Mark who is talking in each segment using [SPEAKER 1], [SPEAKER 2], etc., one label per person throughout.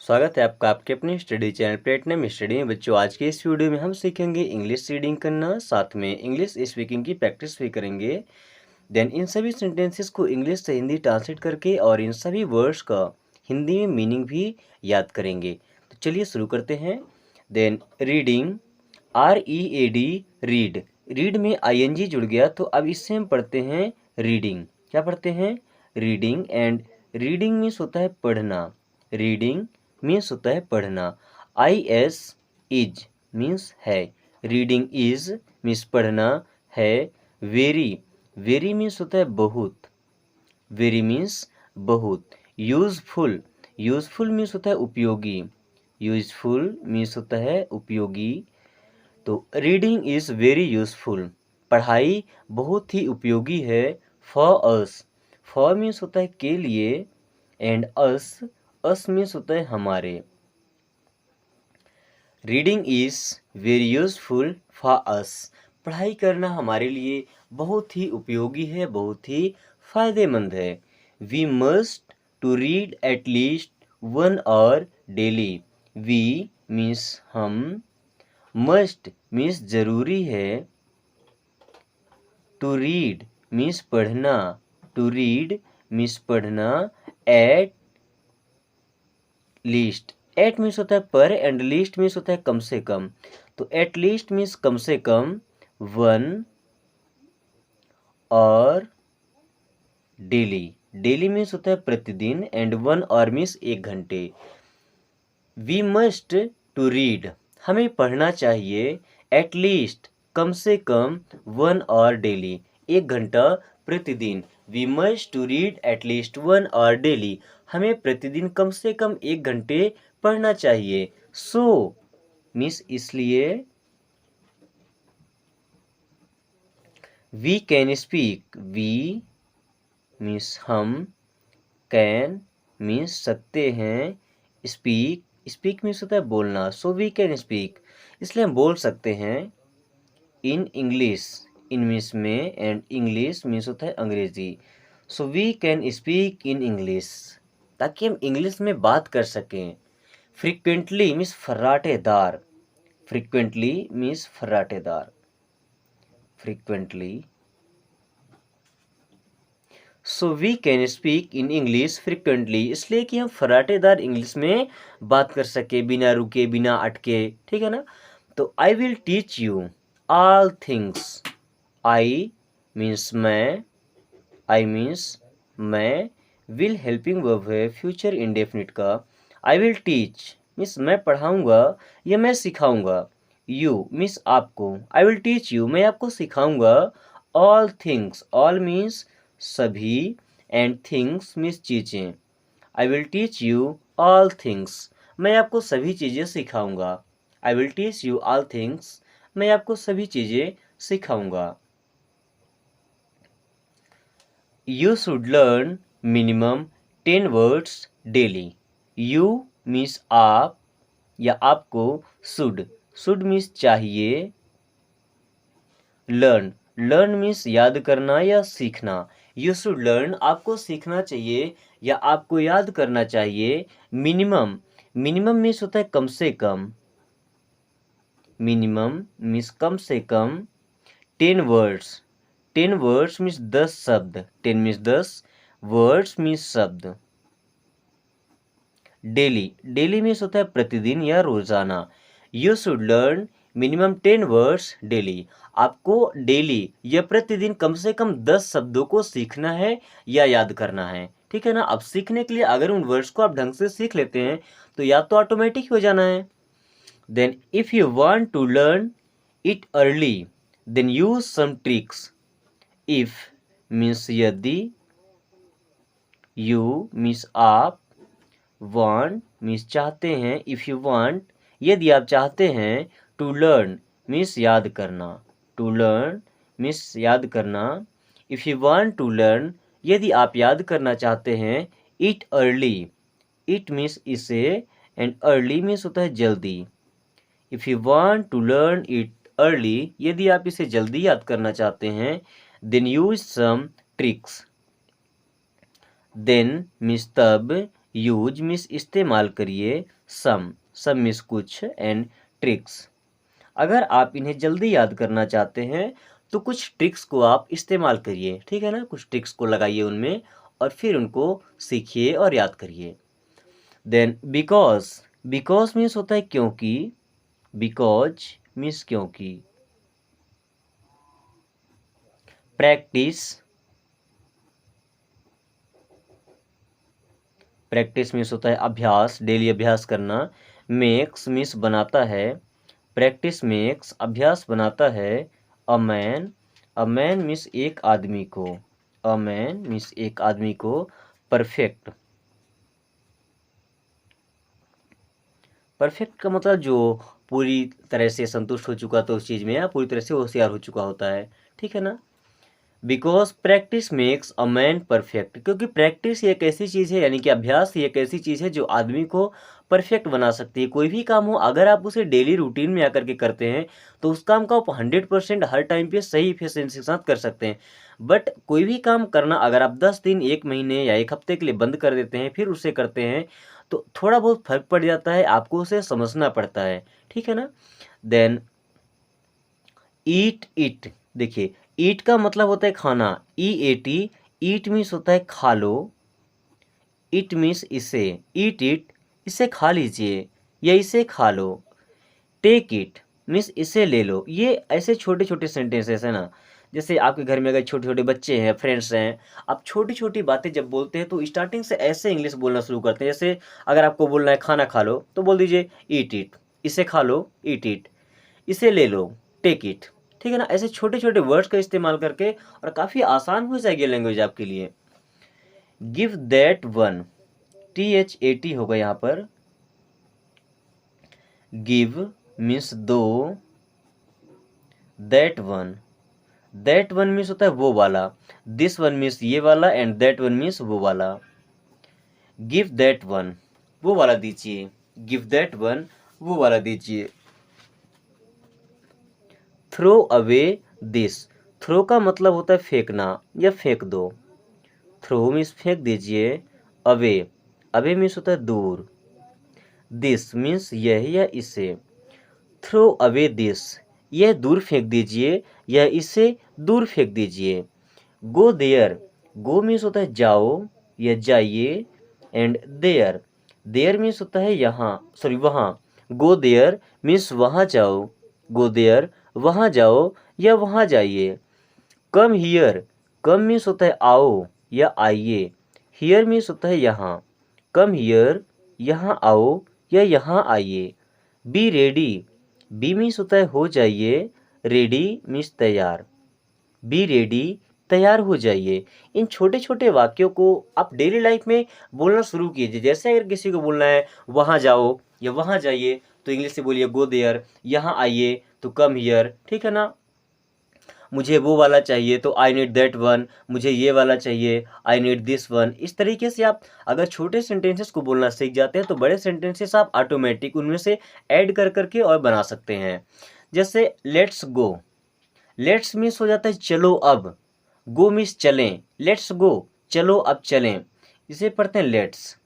[SPEAKER 1] स्वागत है आपका आपके अपने स्टडी चैनल प्लेटिनम स्टडी में। बच्चों, आज के इस वीडियो में हम सीखेंगे इंग्लिश रीडिंग करना, साथ में इंग्लिश स्पीकिंग की प्रैक्टिस भी करेंगे। देन इन सभी सेंटेंसेस को इंग्लिश से हिंदी ट्रांसलेट करके और इन सभी वर्ड्स का हिंदी में मीनिंग भी याद करेंगे। तो चलिए शुरू करते हैं। Then reading, READ, read. Read में ING जुड़ गया तो अब इससे हम पढ़ते हैं रीडिंग। क्या पढ़ते हैं? रीडिंग। एंड रीडिंग मीन्स होता है पढ़ना। रीडिंग मीन्स होता है पढ़ना। IS, इज मीन्स है। रीडिंग इज मीन्स पढ़ना है। वेरी, वेरी मीन्स होता है बहुत। वेरी मीन्स बहुत। यूजफुल, यूजफुल मीन्स होता है उपयोगी। यूजफुल मीन्स होता है उपयोगी। तो रीडिंग इज वेरी यूजफुल, पढ़ाई बहुत ही उपयोगी है। फॉर अस, फॉर मीन्स होता है के लिए। एंड अस मीन्स होता है हमारे। Reading is very useful for us, पढ़ाई करना हमारे लिए बहुत ही उपयोगी है, बहुत ही फायदेमंद है। We must to read at least 1 hour daily. We means हम, मस्ट मीन्स जरूरी है, टू रीड मीन्स पढ़ना। टू रीड मीन्स पढ़ना। एट लीस्ट, एट मीन्स होता है पर एंड लीस्ट मीन्स होता है कम से कम। तो एट लीस्ट मीन्स कम से कम 1 और डेली, डेली मीन्स होता है प्रतिदिन। एंड 1 और मीन्स 1 घंटे। वी मस्ट टू रीड, हमें पढ़ना चाहिए। एट लीस्ट कम से कम 1 और डेली, 1 घंटा प्रतिदिन। We must to read at least 1 और डेली, हमें प्रतिदिन कम से कम 1 घंटे पढ़ना चाहिए। सो मीन्स इसलिए। We can speak, we means हम, कैन मीन्स सकते हैं, स्पीक, स्पीक मीन्स होता है बोलना। सो वी कैन स्पीक, इसलिए हम बोल सकते हैं। इन इंग्लिश, इन मीन्स में, एंड इंग्लिश मीन्स होता है अंग्रेजी। So we can speak in English, ताकि हम इंग्लिश में बात कर सकें। फ्रिक्वेंटली मीन्स फर्राटेदार, फ्रिक्वेंटली मीन्स फर्राटेदार, frequently. So we can speak in English frequently, इसलिए कि हम फर्राटेदार इंग्लिश में बात कर सके, बिना रुके, बिना अटके। ठीक है ना? तो I will teach you all things. I means मैं, आई मीन्स मैं, विल हेल्पिंग वर्ब है फ्यूचर इंडेफिनिट का। आई विल टीच मीन्स मैं पढ़ाऊंगा या मैं सिखाऊंगा। यू मीन्स आपको, आई विल टीच यू मैं आपको सिखाऊंगा। ऑल थिंग्स, ऑल मीन्स सभी, एंड थिंग्स मीन्स चीज़ें। I will teach you all things, मैं आपको सभी चीज़ें सिखाऊंगा। I will teach you all things, मैं आपको सभी चीज़ें सिखाऊंगा। You should learn minimum 10 words daily. You means आप या आपको, शुड मीन्स चाहिए, लर्न, लर्न मीन्स याद करना या सीखना। यू शुड लर्न, आपको सीखना चाहिए या आपको याद करना चाहिए। मिनिमम, मिनिमम मीन्स होता है कम से कम, मिनिमम मीन्स कम से कम। 10 वर्ड्स, 10 वर्ड्स मीन्स 10 शब्द, 10 मीन्स 10, वर्ड्स मीन्स शब्द। डेली, डेली मीन्स होता है प्रतिदिन या रोजाना। You should learn minimum 10 words daily, आपको डेली या प्रतिदिन कम से कम 10 शब्दों को सीखना है या याद करना है। ठीक है ना? अब सीखने के लिए अगर उन वर्ड्स को आप ढंग से सीख लेते हैं तो याद तो ऑटोमेटिक हो जाना है। Then if you want to learn it early then use some tricks. If means यदि, यू मीन्स आप, वांट मीन्स चाहते हैं। इफ़ यू वांट, यदि आप चाहते हैं। टू लर्न मीन्स याद करना, टू लर्न मीन्स याद करना। If you want to learn, यदि आप याद करना चाहते हैं। इट अर्ली, इट मीन्स इसे, एंड अर्ली मीन्स होता है जल्दी। If you want to learn it early, यदि आप इसे जल्दी याद करना चाहते हैं। Then use some tricks, then means तब, यूज मीन्स इस्तेमाल करिए, सम मीन्स कुछ, एंड ट्रिक्स। अगर आप इन्हें जल्दी याद करना चाहते हैं तो कुछ ट्रिक्स को आप इस्तेमाल करिए, ठीक है ना, कुछ ट्रिक्स को लगाइए उनमें और फिर उनको सीखिए और याद करिए। देन बिकॉज मीन्स होता है क्योंकि, बिकॉज मीन्स क्योंकि। प्रैक्टिस मीन्स होता है अभ्यास, डेली अभ्यास करना। मेक्स मीन्स बनाता है, प्रैक्टिस मेक्स अभ्यास बनाता है। अ मैन मीन्स एक आदमी को, अ मैन मीन्स एक आदमी को। परफेक्ट का मतलब जो पूरी तरह से संतुष्ट हो चुका तो उस चीज़ में, या पूरी तरह से होशियार हो चुका होता है, ठीक है ना। Because practice makes a man perfect, क्योंकि प्रैक्टिस एक ऐसी चीज़ है, यानी कि अभ्यास ही एक ऐसी चीज़ है जो आदमी को परफेक्ट बना सकती है। कोई भी काम हो, अगर आप उसे डेली रूटीन में आकर के करते हैं तो उस काम का आप 100% हर टाइम पे सही इफिशिएंसी के साथ कर सकते हैं। बट कोई भी काम करना अगर आप 10 दिन, 1 महीने या 1 हफ्ते के लिए बंद कर देते हैं, फिर उसे करते हैं, तो थोड़ा बहुत फर्क पड़ जाता है, आपको उसे समझना पड़ता है, ठीक है ना। देन ईट, देखिए ईट का मतलब होता है खाना, EAT। ईट मीन्स होता है खा लो, इट मीन्स इसे, इट इसे खा लीजिए या इसे खा लो। टेक इट मीन्स इसे ले लो। ये ऐसे छोटे छोटे सेंटेंसेस है ना, जैसे आपके घर में अगर छोटे छोटे बच्चे हैं, फ्रेंड्स हैं, आप छोटी छोटी बातें जब बोलते हैं तो स्टार्टिंग से ऐसे इंग्लिश बोलना शुरू करते हैं। जैसे अगर आपको बोलना है खाना खा लो तो बोल दीजिए ईट इट, इसे खा लो इट, इसे ले लो टेक इट, ठीक है ना। ऐसे छोटे छोटे वर्ड्स का इस्तेमाल करके, और काफ़ी आसान हो जाएगी लैंग्वेज आपके लिए। गिव दैट वन, THAT होगा यहाँ पर। गिव मीन्स दो, दैट वन मीन्स होता है वो वाला, दिस वन मीन्स ये वाला, एंड दैट वन मीन्स वो वाला। गिव दैट वन, वो वाला दीजिए, गिव दैट वन, वो वाला दीजिए। थ्रो अवे दिस, थ्रो का मतलब होता है फेंकना या फेंक दो। थ्रो मीन्स फेंक दीजिए, अवे, अवे मीन्स होता है दूर, दिस मीन्स यह या इसे। थ्रो अवे दिस, यह दूर फेंक दीजिए या इसे दूर फेंक दीजिए। गो देयर, गो मीन्स होता है जाओ या जाइए, एंड देयर, देयर मीन्स होता है यहाँ, सॉरी वहाँ। गो देयर मीन्स वहाँ जाओ, गो देयर वहाँ जाओ या वहाँ जाइए। कम हियर, कम मीन्स होता है आओ या आइए, हियर मीन्स होता है यहाँ। कम हियर, यहाँ आओ या यहाँ आइए। बी रेडी, बी मीन्स होता है हो जाइए, रेडी मीन्स तैयार। बी रेडी, तैयार हो जाइए। इन छोटे छोटे वाक्यों को आप डेली लाइफ में बोलना शुरू कीजिए। जैसे अगर किसी को बोलना है वहाँ जाओ या वहाँ जाइए तो इंग्लिश से बोलिए गो देयर, यहाँ आइए तो कम हियर, ठीक है ना। मुझे वो वाला चाहिए तो आई नीड दैट वन, मुझे ये वाला चाहिए आई नीड दिस वन। इस तरीके से आप अगर छोटे सेंटेंसेस को बोलना सीख जाते हैं तो बड़े सेंटेंसेस आप ऑटोमेटिक उनमें से ऐड कर करके और बना सकते हैं। जैसे लेट्स गो, लेट्स मीन्स हो जाता है चलो अब, गो मीन्स चलें, लेट्स गो चलो अब चलें। इसे पढ़ते हैं लेट्स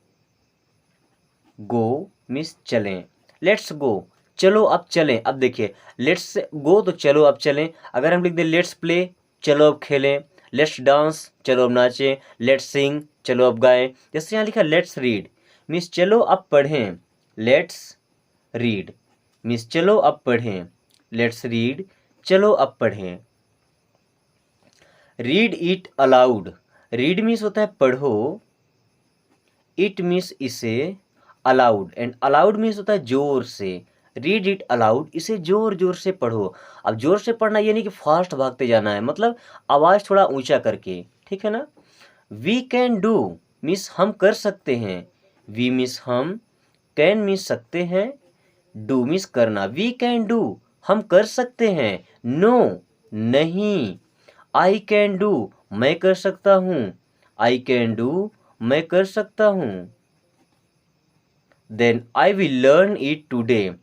[SPEAKER 1] गो मीन्स चलें, लेट्स गो चलो अब चलें। अब देखिए लेट्स गो तो चलो अब चलें, अगर हम लिख दें लेट्स प्ले चलो अब खेलें, लेट्स डांस चलो अब नाचें, लेट्स सिंग चलो अब गाएं। जैसे यहाँ लिखा लेट्स रीड मीन्स चलो अब पढ़ें, लेट्स रीड मीन्स चलो अब पढ़ें, लेट्स रीड चलो अब पढ़ें। Read it allowed, read means होता है पढ़ो, इट मीन्स इसे, अलाउड, एंड अलाउड मीन्स होता है जोर से। रीड इट अलाउड, इसे जोर जोर से पढ़ो। अब जोर से पढ़ना ये नहीं कि फास्ट भागते जाना है, मतलब आवाज़ थोड़ा ऊंचा करके, ठीक है ना। वी कैन डू मीन्स हम कर सकते हैं, वी मीन्स हम, कैन मीन्स सकते हैं, डू मीन्स करना। वी कैन डू हम कर सकते हैं, नो नहीं। आई कैन डू मैं कर सकता हूँ, आई कैन डू मैं कर सकता हूँ। Then I will learn it today,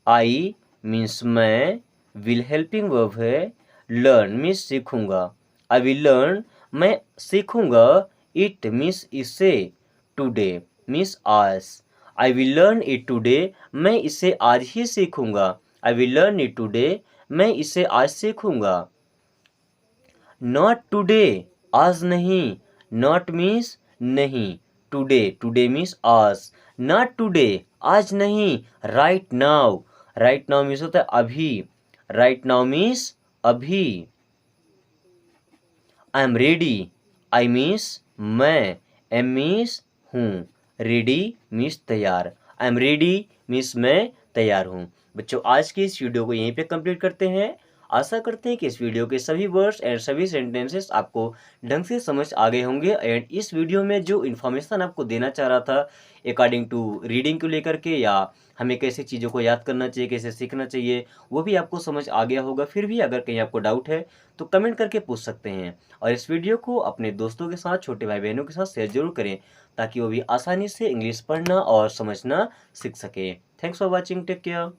[SPEAKER 1] I means मैं, विल हेल्पिंग वर्ब है, लर्न मीन्स सीखूंगा, आई विल लर्न मैं सीखूंगा, इट मीन्स इसे, टूडे मीन्स आज। I will learn it today, मैं इसे आज ही सीखूंगा। I will learn it today, मैं इसे आज सीखूंगा। नॉट टुडे, आज नहीं। नॉट मीन्स नहीं, टुडे, टुडे मीन्स आज। नॉट टुडे, आज नहीं। Right now, right now means होता है अभी। राइट नाउ मीन्स अभी। I am ready, I means मैं, एम मीन्स हूँ, रेडी मीन्स तैयार। आई एम रेडी मीन्स मैं तैयार हूँ। बच्चों, आज की इस वीडियो को यहीं पे कंप्लीट करते हैं। आशा करते हैं कि इस वीडियो के सभी वर्ड्स एंड सभी सेंटेंसेस आपको ढंग से समझ आ गए होंगे। एंड इस वीडियो में जो इन्फॉर्मेशन आपको देना चाह रहा था अकॉर्डिंग टू रीडिंग को लेकर के, या हमें कैसे चीज़ों को याद करना चाहिए, कैसे सीखना चाहिए, वो भी आपको समझ आ गया होगा। फिर भी अगर कहीं आपको डाउट है तो कमेंट करके पूछ सकते हैं। और इस वीडियो को अपने दोस्तों के साथ, छोटे भाई बहनों के साथ शेयर जरूर करें, ताकि वो भी आसानी से इंग्लिश पढ़ना और समझना सीख सके। Thanks for watching, take care.